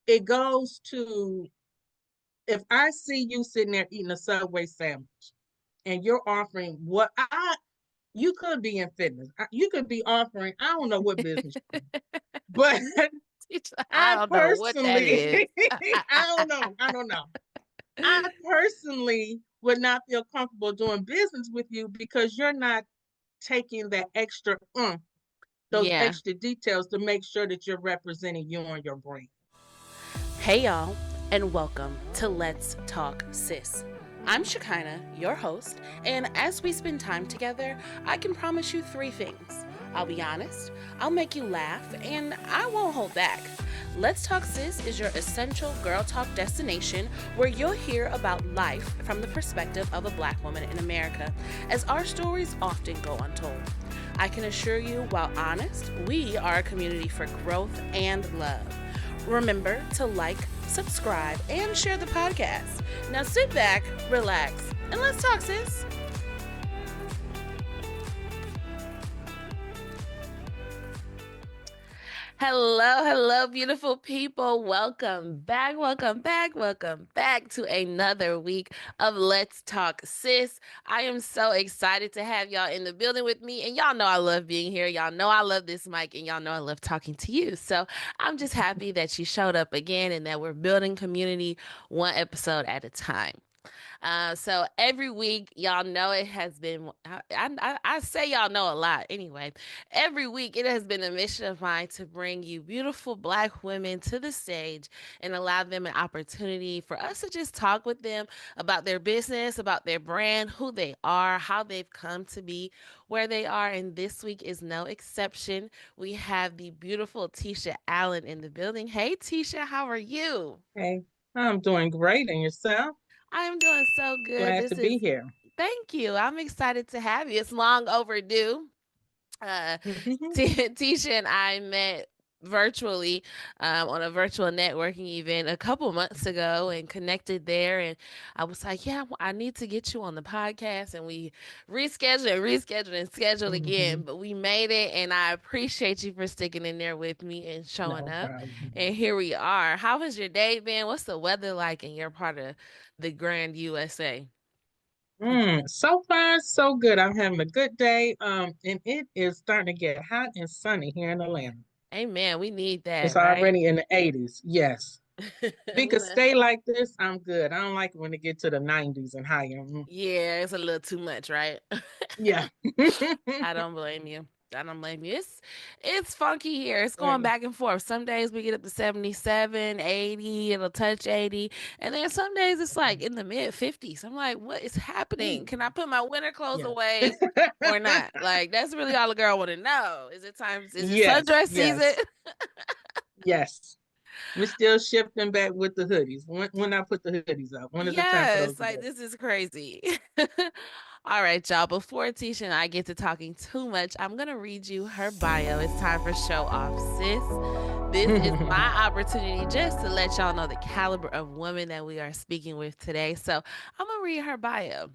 it goes to, if I see you sitting there eating a Subway sandwich and you're offering you could be in fitness. You could be offering, I don't know what business you're in, but I I don't know what that personally, is. I don't know. I personally would not feel comfortable doing business with you because you're not taking that extra those Yeah. extra details to make sure that you're representing you and your brand. Hey, y'all, and welcome to Let's Talk Sis. I'm Shekinah, your host, and as we spend time together, I can promise you three things. I'll be honest, I'll make you laugh, and I won't hold back. Let's Talk Sis is your essential girl talk destination where you'll hear about life from the perspective of a black woman in America, as our stories often go untold. I can assure you, while honest, we are a community for growth and love. Remember to like, subscribe, and share the podcast. Now sit back, relax, and let's talk, sis. Hello, beautiful people. Welcome back to another week of Let's Talk Sis. I am so excited to have y'all in the building with me. And y'all know I love being here. Y'all know I love this mic, and y'all know I love talking to you. So I'm just happy that you showed up again and that we're building community one episode at a time. So every week, y'all know it has been, I say y'all know a lot anyway. Every week, it has been a mission of mine to bring you beautiful black women to the stage and allow them an opportunity for us to just talk with them about their business, about their brand, who they are, how they've come to be where they are. And this week is no exception. We have the beautiful Tisha Allen in the building. Hey, Tisha, how are you? Hey, I'm doing great. And yourself? I am doing so good. Glad to be here. Thank you. I'm excited to have you. It's long overdue. Uh, Tisha and I met virtually on a virtual networking event a couple months ago and connected there. And I was like, yeah, I need to get you on the podcast. And we rescheduled and scheduled again, but we made it. And I appreciate you for sticking in there with me and showing No up. problem. And here we are. How has your day been? What's the weather like in your part of the grand USA? So far, so good. I'm having a good day. And it is starting to get hot and sunny here in Atlanta. Amen. We need that, It's right? already in the 80s. Yes. If it We could love. stay like this, I'm good. I don't like it when it get to the 90s and higher. Yeah, it's a little too much, right? Yeah. I don't blame you. I don't blame you. It's funky here. It's going back and forth. Some days we get up to 77, 80, it'll touch 80. And then some days it's like in the mid 50s. I'm like, what is happening? Can I put my winter clothes Yeah. away or not? Like that's really all the girl want to know. Is it Yes, sundress season? yes, yes. We're still shifting back with the hoodies. When I put the hoodies up, when is the time for those Yes, to like go? this is crazy. All right, y'all. Before Tisha and I get to talking too much, I'm gonna read you her bio. It's time for show off, sis. This is my opportunity just to let y'all know the caliber of women that we are speaking with today. So I'm gonna read her bio.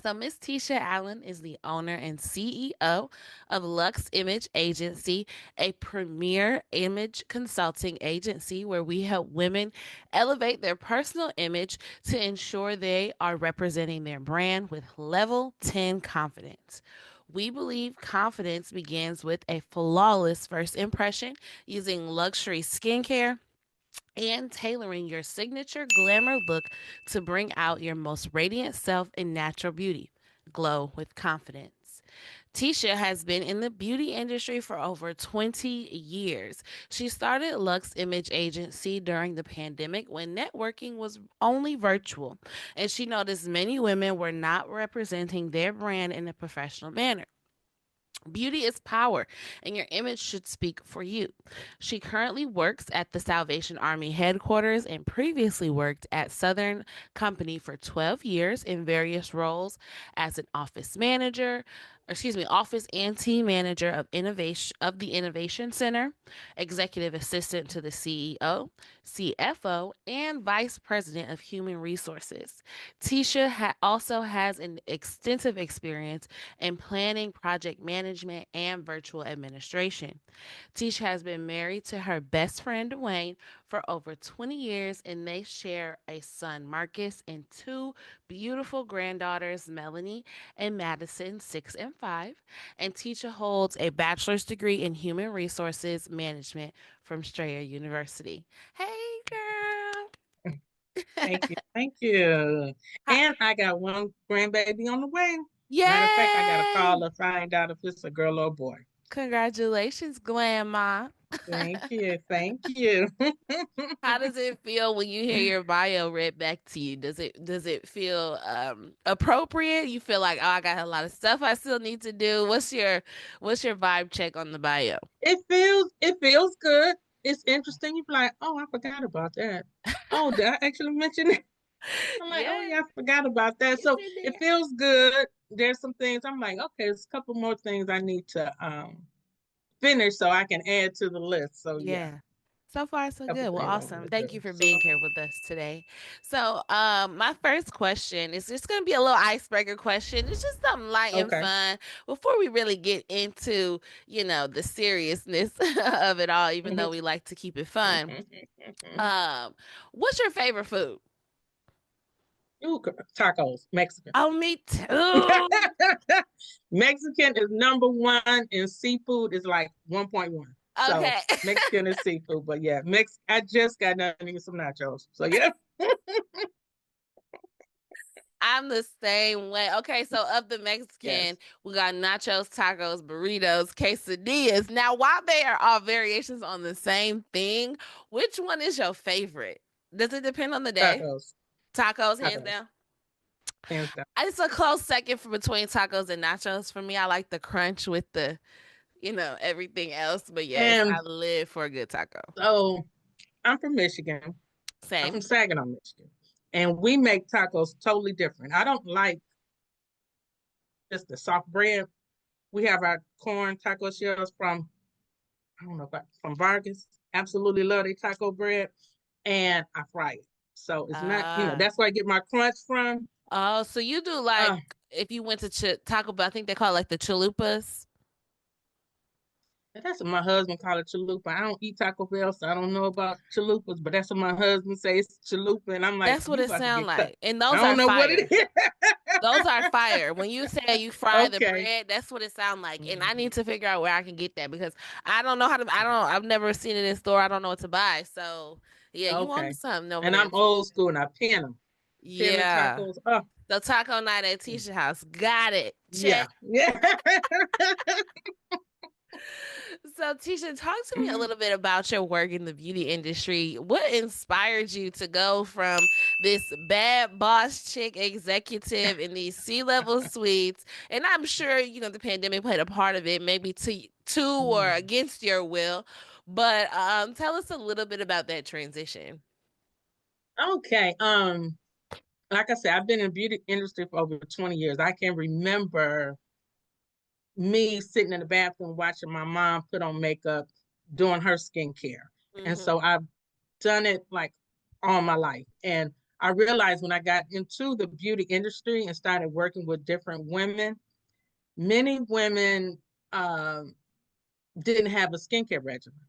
So, Miss Tisha Allen is the owner and CEO of Lux Image Agency, a premier image consulting agency where we help women elevate their personal image to ensure they are representing their brand with level 10 confidence. We believe confidence begins with a flawless first impression using luxury skincare and tailoring your signature glamour look to bring out your most radiant self in natural beauty. Glow with confidence. Tisha has been in the beauty industry for over 20 years. She started Lux Image Agency during the pandemic when networking was only virtual, and she noticed many women were not representing their brand in a professional manner. Beauty is power, and your image should speak for you. She currently works at the Salvation Army headquarters and previously worked at Southern Company for 12 years in various roles as an office and team manager of innovation of the Innovation Center, executive assistant to the CEO, CFO, and vice president of human resources. Tisha also has an extensive experience in planning, project management, and virtual administration. Tisha has been married to her best friend, Dwayne, for over 20 years, and they share a son, Marcus, and two beautiful granddaughters, Melanie and Madison, 6 and 5. And Tisha holds a bachelor's degree in human resources management from Strayer University. Hey, girl. Thank you. Thank you. Hi- And I got one grandbaby on the way. Matter of fact, I got to call Yay! to find out if it's a girl or a boy. Congratulations, Grandma. Thank you. Thank you. How does it feel when you hear your bio read back to you? Does it feel appropriate? You feel like, oh, I got a lot of stuff I still need to do. What's your vibe check on the bio? It feels good. It's interesting. You're like, oh, I forgot about that. Oh, did I actually mention it? I'm like, oh Yeah, yeah, I forgot about that. it's So in it there. feels good. There's some things I'm like, okay, there's a couple more things I need to finish so I can add to the list. So yeah, Yeah. So far, so a couple good. Well, things I want awesome. to Thank do. you for So being here with us today. So, my first question is just going to be a little icebreaker question. It's just something light and okay. fun before we really get into, the seriousness of it all, even though we like to keep it fun. Um, what's your favorite food? Ooh, tacos, Mexican. Oh, me too. Mexican is number one, and seafood is like 1.1. So Okay. Mexican is seafood, but yeah, I just got done eating some nachos. So yeah. I'm the same way. Okay, so of the Mexican, Yes, we got nachos, tacos, burritos, quesadillas. Now, while they are all variations on the same thing, which one is your favorite? Does it depend on the day? tacos, Tacos, hands tacos, down. hands down. It's a close second for between tacos and nachos for me. I like the crunch with the, everything else. But yes, And I live for a good taco. so I'm from Michigan. I'm Same. from Saginaw, Michigan, and we make tacos totally different. I don't like just the soft bread. We have our corn taco shells from I don't know about from Vargas. Absolutely love their taco bread, and I fry it. So it's not, Ah. that's where I get my crunch from. Oh, so you do like Uh, if you went to Taco Bell, I think they call it like the chalupas. that's what my husband called it chalupa. I don't eat Taco Bell, so I don't know about chalupas, but that's what my husband says chalupa, and I'm like, That's what you it about to sound get cut. like. And I those don't are know what it fire. is. Those are fire. When you say you fry the Okay. bread, that's what it sound like. And I Mhm. need to figure out where I can get that because I don't know how to I've never seen it in store. I don't know what to buy. So yeah, you want Okay. something over And there, I'm old Tisha. school and I pin them. Pin the Yeah. tacos. Oh, The taco night at Tisha house. Got it. yeah. Check. Yeah. So, Tisha, talk to me a little bit about your work in the beauty industry. What inspired you to go from this bad boss chick executive in these C-level suites? And I'm sure, the pandemic played a part of it, maybe to or against your will. But tell us a little bit about that transition. Okay. Like I said, I've been in the beauty industry for over 20 years. I can remember me sitting in the bathroom watching my mom put on makeup, doing her skincare. And Hmm. so I've done it like all my life. And I realized when I got into the beauty industry and started working with different women, many women didn't have a skincare regimen.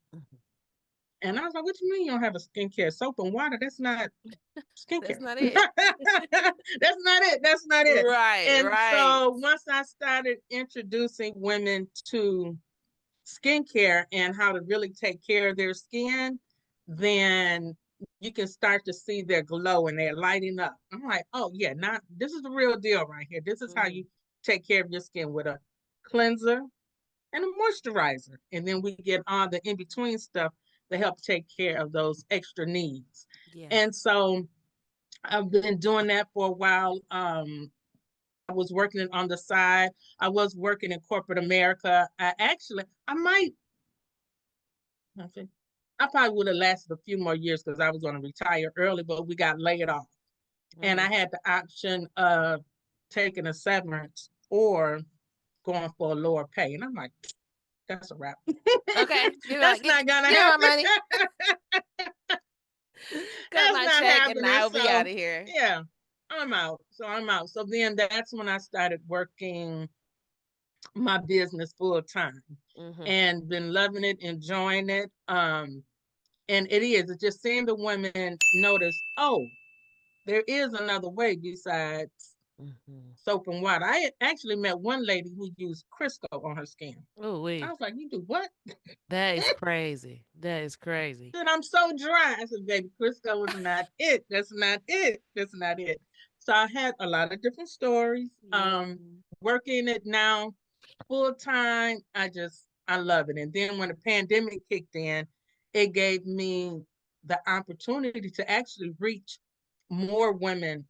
And I was like, what do you mean you don't have a skincare? Soap and water, that's not That's skincare. not it. That's not it. That's not it. Right, And right. so once I started introducing women to skincare and how to really take care of their skin, then you can start to see their glow and they're lighting up. I'm like, oh yeah, now this is the real deal right here. This is how Hmm. you take care of your skin with a cleanser and a moisturizer. And then we get all the in-between stuff to help take care of those extra needs. Yeah. And so I've been doing that for a while. I was working on the side. I was working in corporate America. I might, I think, I probably would have lasted a few more years because I was going to retire early, but we got laid off. And Hmm. I had the option of taking a severance or going for a lower pay. And I'm like, that's a wrap. Okay. Get my That's get not going to get my happen. money. Cut That's my not check and happening. I'll be out So, of here. yeah, I'm out. So, I'm out. So, then that's when I started working my business full time Hmm. and been loving it, enjoying it. And it's just seeing the women notice, oh, there is another way besides Mm-hmm. soap and water. I actually met one lady who used Crisco on her skin. Oh, I wait. was like, you do what? That is crazy. That is crazy. Said, I'm so dry. I said, baby, Crisco is not it. That's not it. That's not it. So I had a lot of different stories. Yeah. Working it now full time, I love it. And then when the pandemic kicked in, it gave me the opportunity to actually reach more women,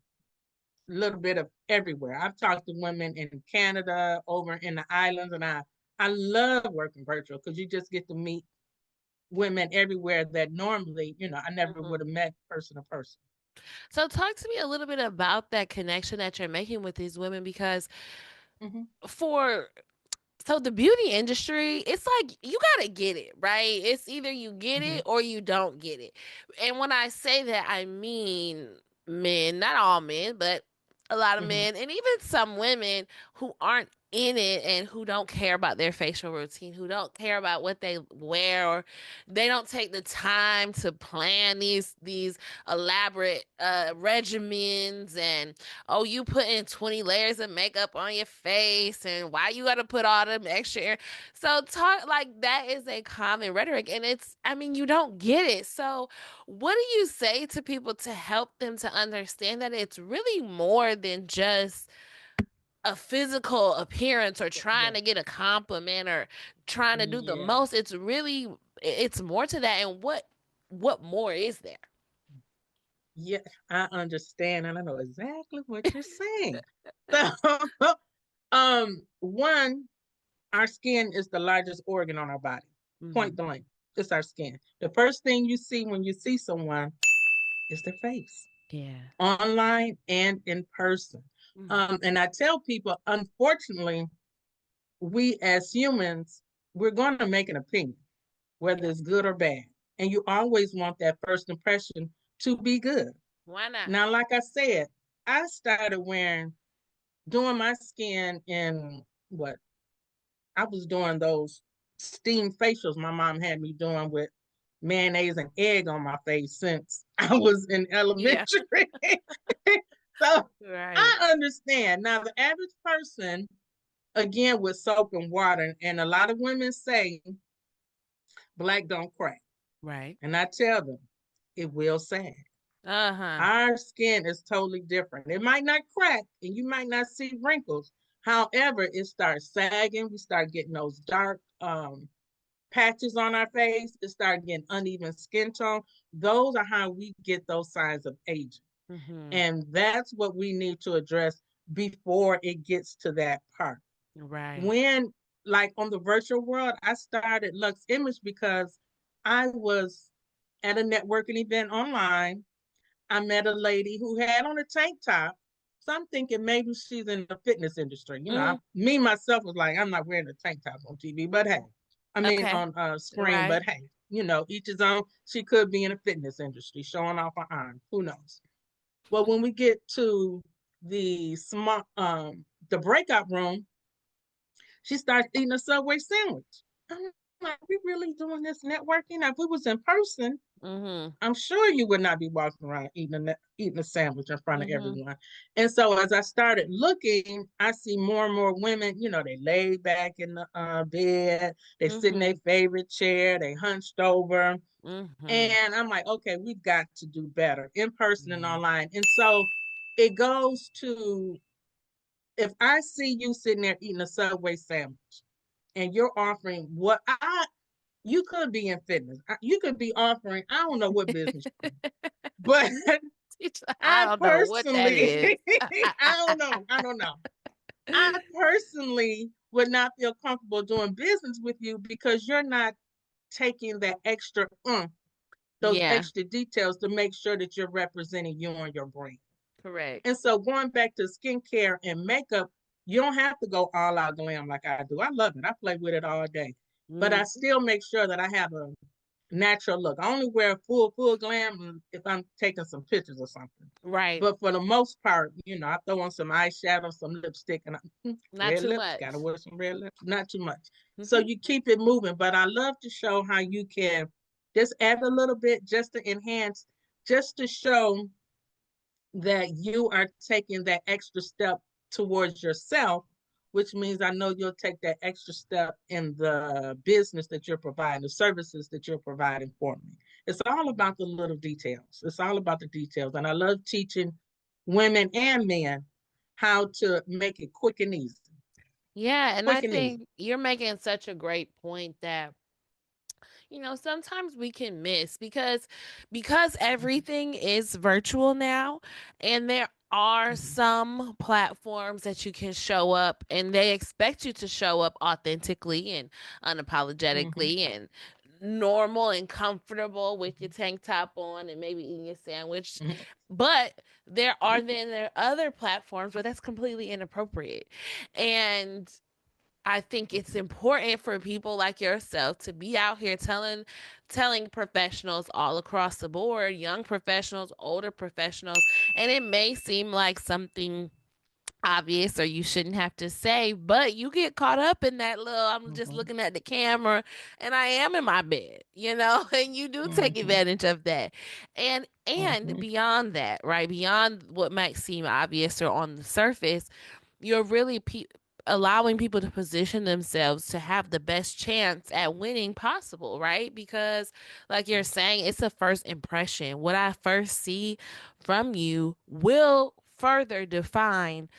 a little bit of everywhere. I've talked to women in Canada, over in the islands, and I love working virtual because you just get to meet women everywhere that normally, I never Mhm. would have met person to person. So talk to me a little bit about that connection that you're making with these women because Mm-hmm. for so the beauty industry, it's like you gotta get it, right? It's either you get Mm-hmm. it or you don't get it. And when I say that, I mean men, not all men, but a lot of Mm-hmm. men, and even some women who aren't in it and who don't care about their facial routine, who don't care about what they wear, or they don't take the time to plan these elaborate regimens and oh, you put in 20 layers of makeup on your face and why you gotta put all them extra. So talk like that is a common rhetoric and it's I mean you don't get it. So what do you say to people to help them to understand that it's really more than just a physical appearance or trying Yeah. to get a compliment or trying to do the Yeah. most? It's really it's more to that. And what more is there? Yeah. I understand and I know exactly what you're saying. So one, our skin is the largest organ on our body. Point Hmm. blank. It's our skin. The first thing you see when you see someone is their face. Yeah. Online and in person. Hmm. And I tell people, unfortunately, we as humans, we're going to make an opinion, whether Yeah. it's good or bad. And you always want that first impression to be good. Why not? Now, like I said, I started doing my skin in what? I was doing those steam facials my mom had me doing with mayonnaise and egg on my face since I was in Yeah. elementary. So Right. I understand. Now, the average person, again, with soap and water, and a lot of women say black don't crack. Right. And I tell them, it will sag. Uh-huh. Our skin is totally different. It might not crack and you might not see wrinkles. However, it starts sagging. We start getting those dark patches on our face. It starts getting uneven skin tone. Those are how we get those signs of aging. Mm-hmm. And that's what we need to address before it gets to that part. Right. When, like on the virtual world, I started Lux Image because I was at a networking event online. I met a lady who had on a tank top. So I'm thinking maybe she's in the fitness industry. Mm, Me myself was like, I'm not wearing a tank top on TV, but hey, I mean okay. on screen, Right. but hey, each his own. She could be in the fitness industry, showing off her arm. Who knows? Well, when we get to the small, the breakout room, she starts eating a Subway sandwich. I'm like, we really doing this networking? Now, if we was in person, Mm-hmm. I'm sure you would not be walking around eating a sandwich in front of Mm-hmm. everyone. And so as I started looking, I see more and more women, they lay back in the bed, they sit in their Mm-hmm. favorite chair, they hunched over. Mm-hmm. And I'm like, okay, we've got to do better in person and Yeah. online. And so it goes to, if I see you sitting there eating a Subway sandwich and you're offering you could be in fitness. You could be offering, I don't know what business you're in, but I I don't know what that personally, is. I don't know. I personally would not feel comfortable doing business with you because you're not taking that extra those Yeah, extra details to make sure that you're representing you and your brand. correct. And so going back to skincare and makeup, you don't have to go all out glam like I do. I love it. I play with it all day. But I Mm, still make sure that I have a natural look. I only wear full glam if I'm taking some pictures or something. right. But for the most part, I throw on some eyeshadow, some lipstick, and Not red too lips. Gotta much. wear some red lips. Not too much. So Hmm. you keep it moving. But I love to show how you can. Just add a little bit just to enhance, just to show that you are taking that extra step towards yourself, which means I know you'll take that extra step in the business that you're providing, the services that you're providing for me. It's all about the little details. It's all about the details. And I love teaching women and men how to make it quick and easy. Yeah, and I Quick and easy. think you're making such a great point that sometimes we can miss because everything is virtual now, and there are Mhm. some platforms that you can show up and they expect you to show up authentically and Mhm. unapologetically and normal and comfortable with your tank top on and maybe eating your sandwich. Mhm. But there are other platforms where that's completely inappropriate. And I think it's important for people like yourself to be out here telling professionals all across the board, young professionals, older professionals, and it may seem like something obvious or you shouldn't have to say, but you get caught up in that little I'm just Mhm. looking at the camera and I am in my bed, and you do take Mhm. advantage of that. And Mhm. beyond that, right? Beyond what might seem obvious or on the surface, you're really allowing people to position themselves to have the best chance at winning possible, right? Because, like you're saying, it's a first impression. What I first see from you will further define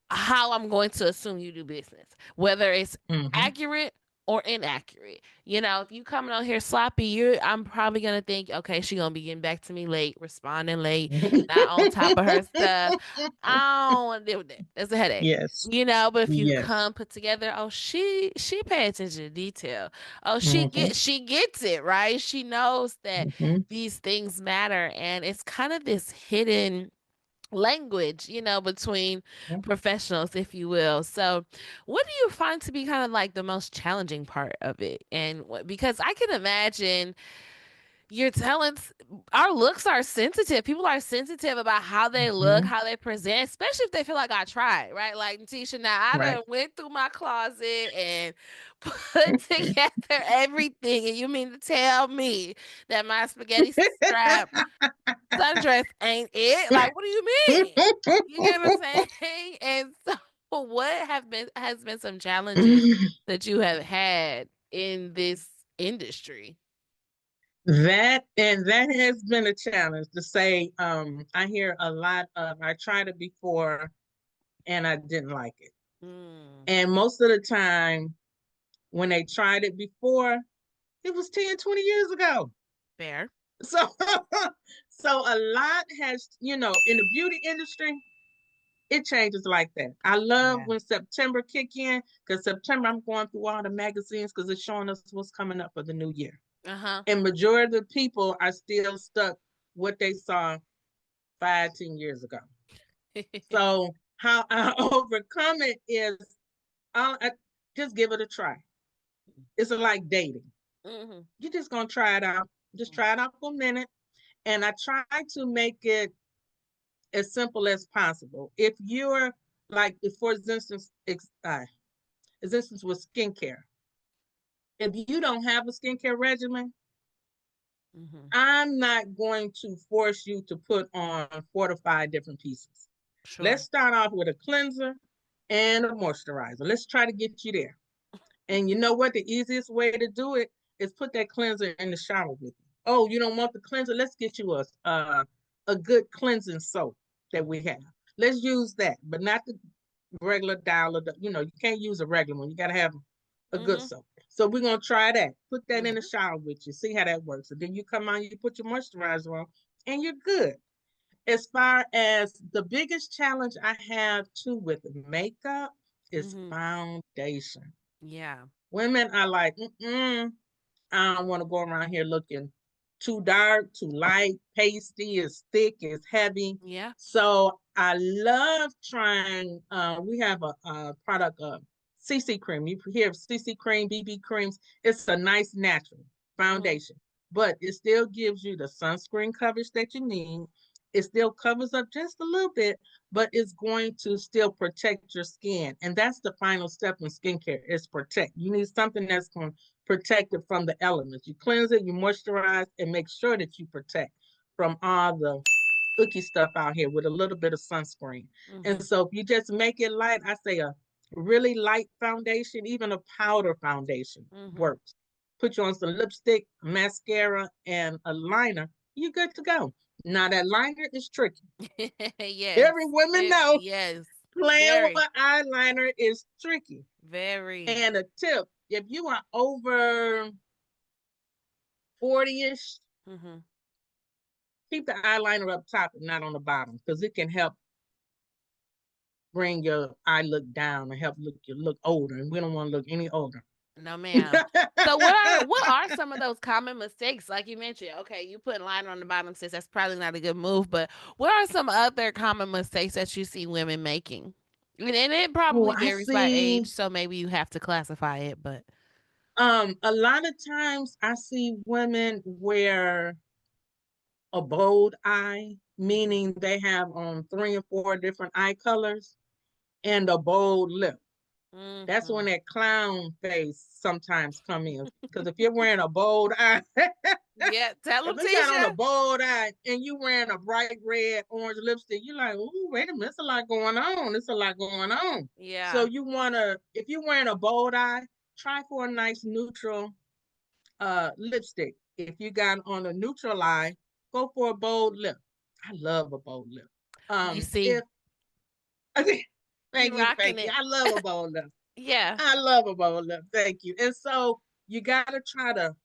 how I'm going to assume you do business, whether it's Mhm. accurate or inaccurate. If you coming on here sloppy, I'm probably gonna think, okay, she gonna be getting back to me late, responding late, not on top of her stuff. I don't want to deal with that. It's a headache. Yes. But if you Yes. come put together, oh, she pay attention to detail. Oh, Mhm. she gets it right. She knows that Mhm. these things matter, and it's kind of this hidden language, between professionals, if you will. So, what do you find to be kind of like the most challenging part of it? And because I can imagine your talents, our looks are sensitive. People are sensitive about how they look, Mhm. how they present, especially if they feel like I tried, right? Like Tisha, now I Right. done went through my closet and put together everything. And you mean to tell me that my spaghetti strap sundress ain't it? Like, what do you mean? You get what I'm saying? And so, what have been has been some challenges that you have had in this industry? That has been a challenge to say. I hear a lot of I tried it before and I didn't like it. Mm, And most of the time when they tried it before, it was 10, 20 years ago. fair. So so a lot has, in the beauty industry, it changes like that. I love Yeah. when September kick in because September I'm going through all the magazines because it's showing us what's coming up for the new year. Uh huh. And majority of the people are still stuck what they saw 5, 10 years ago. So how I overcome it is I just give it a try. It's like dating. hmm You're just gonna try it out. Just try it out for a minute. And I try to make it as simple as possible. If you're like, for instance, with skincare, if you don't have a skincare regimen, hmm I'm not going to force you to put on 4 to 5 different pieces. Let's Sure. start off with a cleanser and a moisturizer. Let's try to get you there. And you know what? The easiest way to do it is put that cleanser in the shower with you. Oh, you don't want the cleanser? Let's get you a good cleansing soap that we have. Let's use that, but not the regular dial. You can't use a regular one. You got to have a good hmm soap. So we're gonna try that. Put that in the hmm shower with you. See how that works. And then you come on, you put your moisturizer on, and you're good. As far as the biggest challenge I have too with makeup is hmm foundation. Yeah. Women are like, I don't want to go around here looking too dark, too light, pasty, it's thick, it's heavy. Yeah. So I love trying. We have a product, CC cream. You hear of CC cream, BB creams. It's a nice natural hmm foundation, but it still gives you the sunscreen coverage that you need. It still covers up just a little bit, but it's going to still protect your skin. And that's the final step in skincare is protect. You need something that's going to protected from the elements. You cleanse it, you moisturize, and make sure that you protect from all the icky stuff out here with a little bit of sunscreen. And Mhm. so if you just make it light, I say a really light foundation, even a powder foundation Mhm. works. Put you on some lipstick, mascara, and a liner, you're good to go. Now that liner is tricky. Yes. Every woman know Yes. playing Very. with eyeliner is tricky. Very. And a tip, if you are over 40-ish, Mhm. keep the eyeliner up top and not on the bottom because it can help bring your eye look down and help look you look older. And we don't want to look any older. No, ma'am. So what are some of those common mistakes? Like you mentioned, okay, you put liner on the bottom, sis. That's probably not a good move. But what are some other common mistakes that you see women making? And it Oh, probably I varies by age, see. so maybe you have to classify it. But A lot of times I see women wear a bold eye, meaning they have on 3 or 4 different eye colors and a bold lip. That's when mhm. that clown face sometimes come in. Because if you're wearing a bold eye, Yeah, tell if them, you got on a Tisha. bold eye and you wearing a bright red, orange lipstick, you're like, "Ooh, wait a minute, there's a lot going on. There's a lot going on." So Yeah. you wanna, if you're wearing a bold eye, try for a nice neutral lipstick. If you got on a neutral eye, go for a bold lip. I love a bold lip. You If see, thank you you, rocking thank you. it. I love a bold lip. Yeah. I love a bold lip. Thank you. And so you gotta try to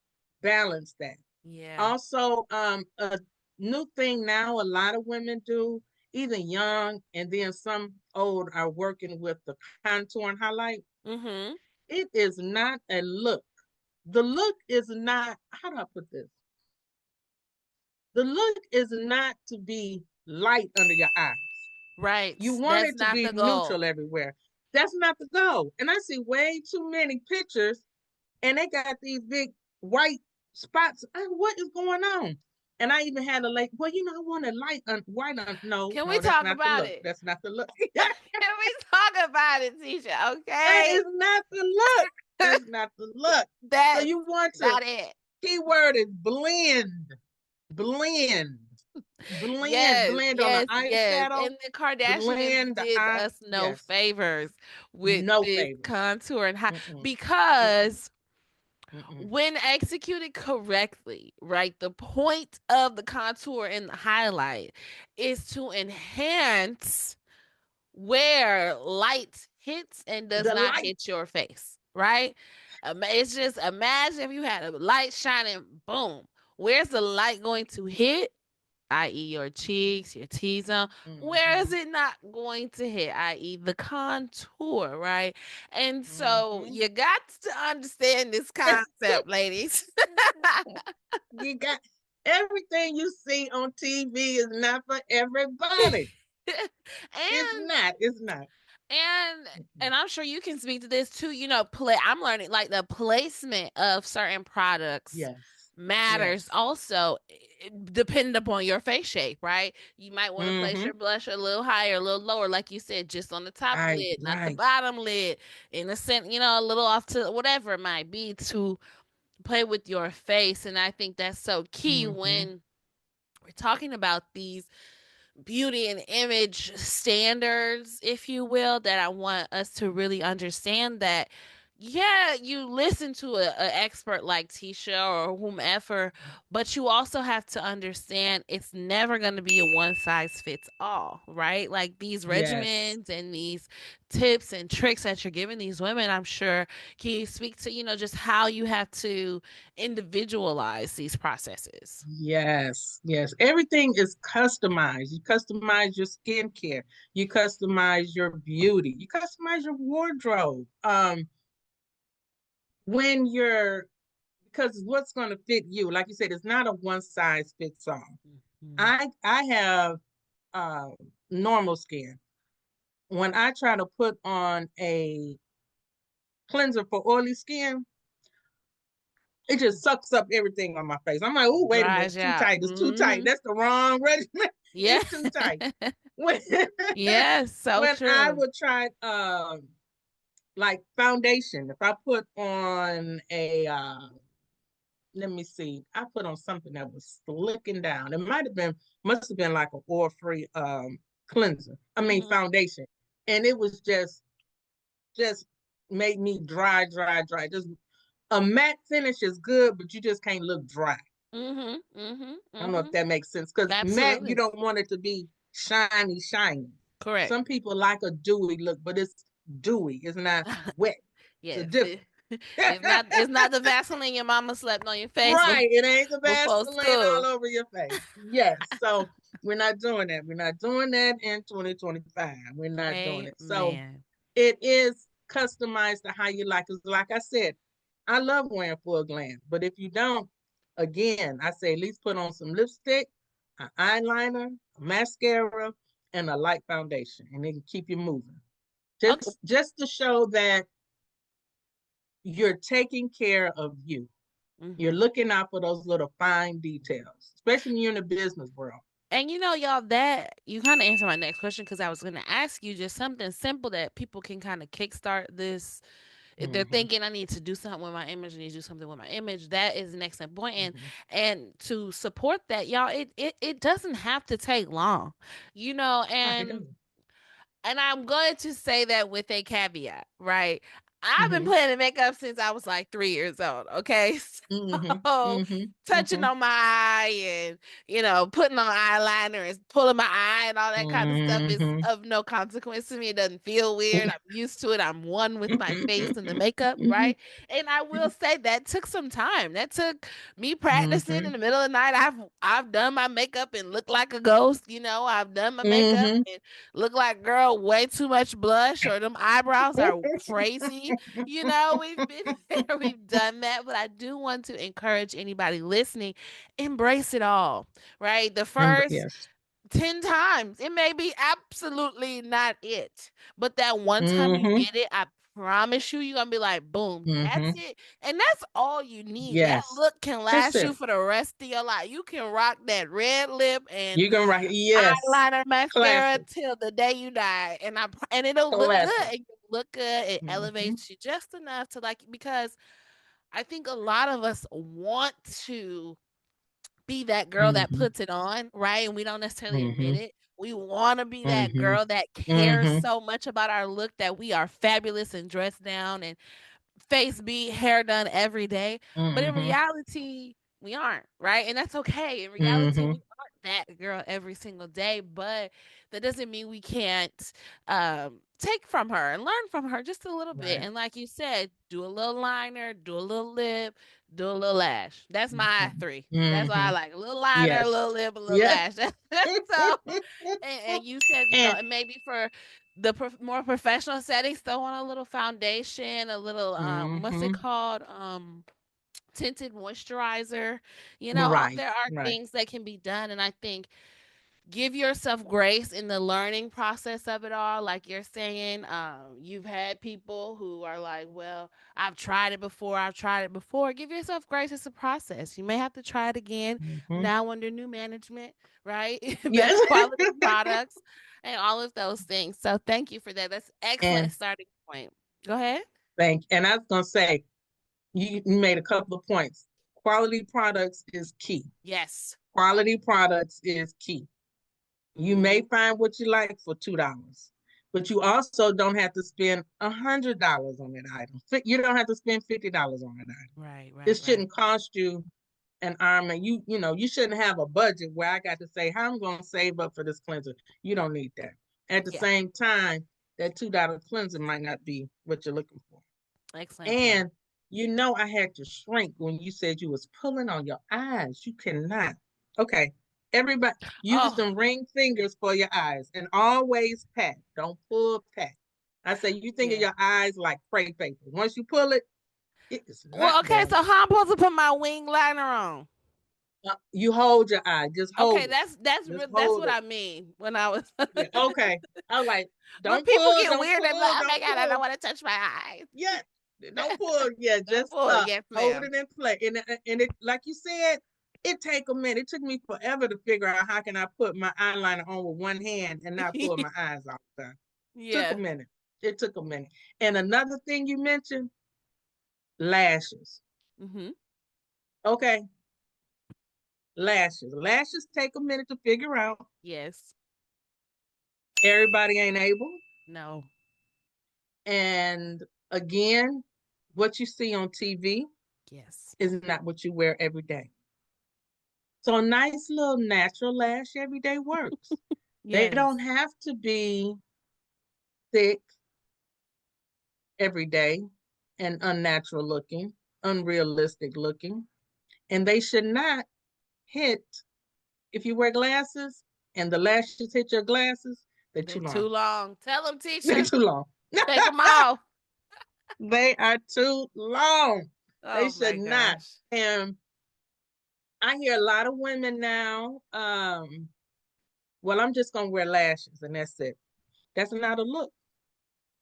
balance that. Yeah. Also, a new thing now a lot of women do, even young and then some old, are working with the contour and highlight. Mhm. It is not a look. The look is not, how do I put this? The look is not to be light under your eyes. Right. You want That's it to not be the goal. neutral everywhere. That's not the goal. And I see way too many pictures and they got these big white spots. What is going on? And I even had a like, well, I want a light white. No, Can we no, that's talk not the about look. it? That's not the look. Can we talk about it, Tisha? That Okay. is not the look. That's not the look. So That's you want to, not it. keyword is blend, blend, blend, Yes, blend on the yes, yes. eyeshadow, And the Kardashians blend the did eye. us no Yes, favors with no this favors. contour and high Mm-mm, mm-mm, because mm-mm. when executed correctly, right, the point of the contour and the highlight is to enhance where light hits and does The not light. hit your face, right? It's just imagine if you had a light shining, boom. Where's the light going to hit? I.e., your cheeks, your T zone. Where is Mm-hmm, it not going to hit? I.e., the contour, right? And so mm-hmm. you got to understand this concept, ladies. You got everything you see on TV is not for everybody. It's and not. It's not. and Mm-mm. and I'm sure you can speak to this too. Play. I'm learning like the placement of certain products Yes. matters Yes. also depending upon your face shape, right? You might want to place Mm-hmm. your blush a little higher, a little lower, like you said, just on the top Right. lid, not the Right. bottom lid, in the center, a little off to whatever it might be to play with your face. And I think that's so key Mm-hmm. when we're talking about these beauty and image standards, if you will, that I want us to really understand that, yeah, you listen to a expert like Tisha or whomever, but you also have to understand it's never going to be a one size fits all, right? Like these Yes. regimens and these tips and tricks that you're giving these women, I'm sure, can you speak to, just how you have to individualize these processes? Yes. Yes. Everything is customized. You customize your skincare. You customize your beauty. You customize your wardrobe. When you're because what's going to fit you, like you said, it's not a one size fits all. Mhm. I have uh normal skin. When I try to put on a cleanser for oily skin, it just sucks up everything on my face. I'm like, oh, wait a minute, Dries it's too out. tight. It's too tight. Hmm. That's the wrong regimen. Yeah. It's too tight. When Yes, so when I true. would try like foundation. If I put on a let me see, I put on something that was slicking down. It must have been like an oil-free cleanser. I mean Mm-hmm. foundation. And it was just made me dry, dry, dry. Just a matte finish is good, but you just can't look dry. Mm-hmm. Mm-hmm. I don't know Mm-hmm. if that makes sense. Because matte, you Absolutely. don't want it to be shiny, shiny. Correct. Some people like a dewy look, but it's dewy. It's not wet. It's a Yes. difference. It's not the Vaseline your mama slept on your face Right. It ain't the before Vaseline all school. over your face. Yes. So we're not doing that. We're not doing that in 2025. We're not doing it. So Amen. it is customized to how you like. Because like I said, I love wearing full glam. But if you don't, again, I say at least put on some lipstick, an eyeliner, a mascara, and a light foundation. And it can keep you moving. Okay. Just to show that you're taking care of you. You're Mm-hmm. looking out for those little fine details, especially when you're in the business world. And y'all, that you kind of answered my next question because I was going to ask you just something simple that people can kind of kickstart this. If they're Mm-hmm, thinking I need to do something with my image, I need to do something with my image, that is the next point. And mm-hmm. and to support that, y'all, it doesn't have to take long, you know. Oh, it And doesn't. I'm going to say that with a caveat, right? I've been Mm-hmm, putting makeup since I was like 3 years old. Okay. mm-hmm, So mm-hmm, touching mm-hmm, on my eye and, putting on eyeliner and pulling my eye and all that kind of stuff is mm-hmm. of no consequence to me. It doesn't feel weird. I'm used to it. I'm one with my face and the makeup, right? And I will say that took some time. That took me practicing in the middle of the night. I've done my makeup and looked like a ghost. I've done my makeup Mm-hmm. and look like, girl, way too much blush or them eyebrows are crazy. We've been there, we've done that, but I do want to encourage anybody listening, embrace it all, right? The first Yes. 10 times, it may be absolutely not it, but that one time you Mm-hmm. get it, I promise you're gonna be like, boom, that's Mm-hmm. it. And that's all you need. That Yes. look can That's last you it. for the rest of your life. You can rock that red lip and You can write. Yes. eyeliner, mascara Classic. till the day you die, and it'll look good. Classic. And you look good. It Mm-hmm. elevates you just enough to like because I think a lot of us want to be that girl that Mm-hmm. puts it on, right? And we don't necessarily admit Mm-hmm. it. We want to be that Mm-hmm. girl that cares Mm-hmm. so much about our look that we are fabulous and dressed down and face beat, hair done every day. But in Mm-hmm. reality, we aren't, right? And that's okay. In reality, Mm-hmm. we aren't that girl every single day, but that doesn't mean we can't take from her and learn from her just a little bit. Right. And like you said, do a little liner, do a little lip, do a little lash. That's my Mm-hmm. three. That's why I Mm-hmm. like a little liner, a Yes. little lip, a little Yeah. lash. So, and you said, And and maybe for the more professional settings, throw on a little foundation, a little what's it mm-hmm. called? Tinted moisturizer. Right. There are Right. things that can be done, and I think give yourself grace in the learning process of it all. Like you're saying, you've had people who are like, well, I've tried it before. I've tried it before. Give yourself grace. It's a process. You may have to try it again Mm-hmm. now under new management, right? Better Yes. quality products and all of those things. So thank you for that. That's excellent And starting point. Go ahead. and I was gonna say you made a couple of points. Quality products is key. Yes. Quality products is key. You may Mm-hmm. find what you like for $2, but you also don't have to spend $100 on that item. You don't have to spend $50 on that item. Right, It right, right. shouldn't cost you an arm, and you shouldn't have a budget where I got to say how I'm going to save up for this cleanser. You don't need that. At the Yeah. same time, that $2 cleanser might not be what you're looking for. Excellent point. And I had to shrink when you said you was pulling on your eyes. You cannot. Okay. Everybody use Oh, them ring fingers for your eyes and always pat. Don't pull pat. I say you think of yeah. your eyes like crepe paper. Once you pull it, it is not Well, okay, going so back. how I'm supposed to put my wing liner on? You hold your eye. Just Okay, hold it. Just that's hold what it. I mean when I was. Yeah. Okay. I was like, When don't people pull, get don't weird, they're like, pull, "Oh my don't god, I don't pull. want to touch my eyes." Yeah, don't pull. Yeah, Don't just pull. Yes, hold ma'am. it in place. And it, like you said, it take a minute. It took me forever to figure out how can I put my eyeliner on with one hand and not pull my eyes off the time. Took a Yeah. minute. It took a minute. And another thing you mentioned, lashes. Mm-hmm. Okay, lashes. Lashes take a minute to figure out. Yes. Everybody ain't able. No. And again, what you see on TV Yes. is not what you wear every day. So a nice little natural lash every day works. They Yes. don't have to be thick every day and unnatural looking, unrealistic looking. And they should not hit, if you wear glasses and the lashes hit your glasses, they're They're too too long. long. Tell them, They're teacher. too long. Take them off. They are too long. They Oh should my not. gosh. And I hear a lot of women now, well, I'm just gonna wear lashes and that's it. That's not a look.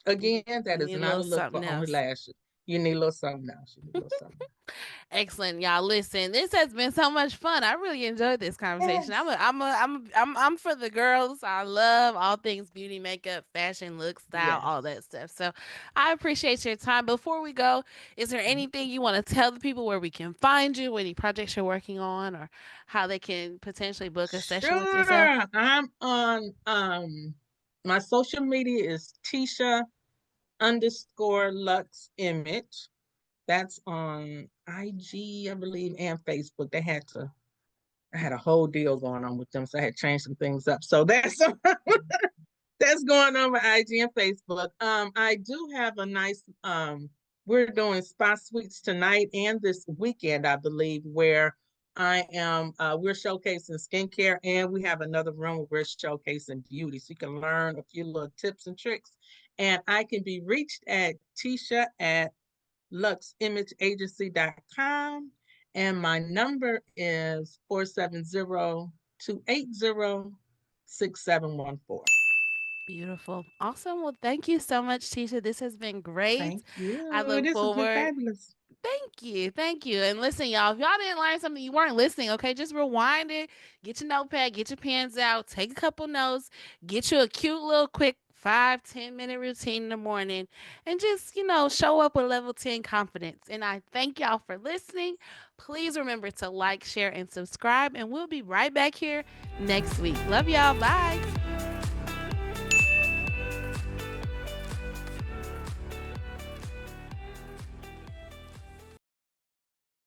Again, You that is need a not little a look something for only else. lashes. You need a little something else. You need a little something Excellent, y'all. Listen, this has been so much fun. I really enjoyed this conversation. else. I'm for the girls. I love all things beauty, makeup, fashion, look, style, Yes. all that stuff. So, I appreciate your time. Before we go, is there Yes. anything you want to tell the people where we can find you, any projects you're working on, or how they can potentially book a session with yourself? Sure. I'm on my social media is Tisha underscore Lux Image. That's on IG, I believe, and Facebook. I had a whole deal going on with them, so I had changed some things up. So that's that's going on with IG and Facebook. I do have a nice we're doing spa suites tonight and this weekend, I believe, where I am we're showcasing skincare and we have another room where we're showcasing beauty. So you can learn a few little tips and tricks. And I can be reached at Tisha at luximageagency.com. And my number is 470-280-6714. Beautiful. Awesome. Well, thank you so much, Tisha. This has been great. Thank I you. look This has been forward. fabulous. Thank you. Thank you. And listen, y'all, if y'all didn't learn something, you weren't listening, okay? Just rewind it, get your notepad, get your pens out, take a couple notes, get you a cute little quick 5-10 minute routine in the morning, and just, show up with level 10 confidence. And I thank y'all for listening. Please remember to like, share, and subscribe. And we'll be right back here next week. Love y'all. Bye.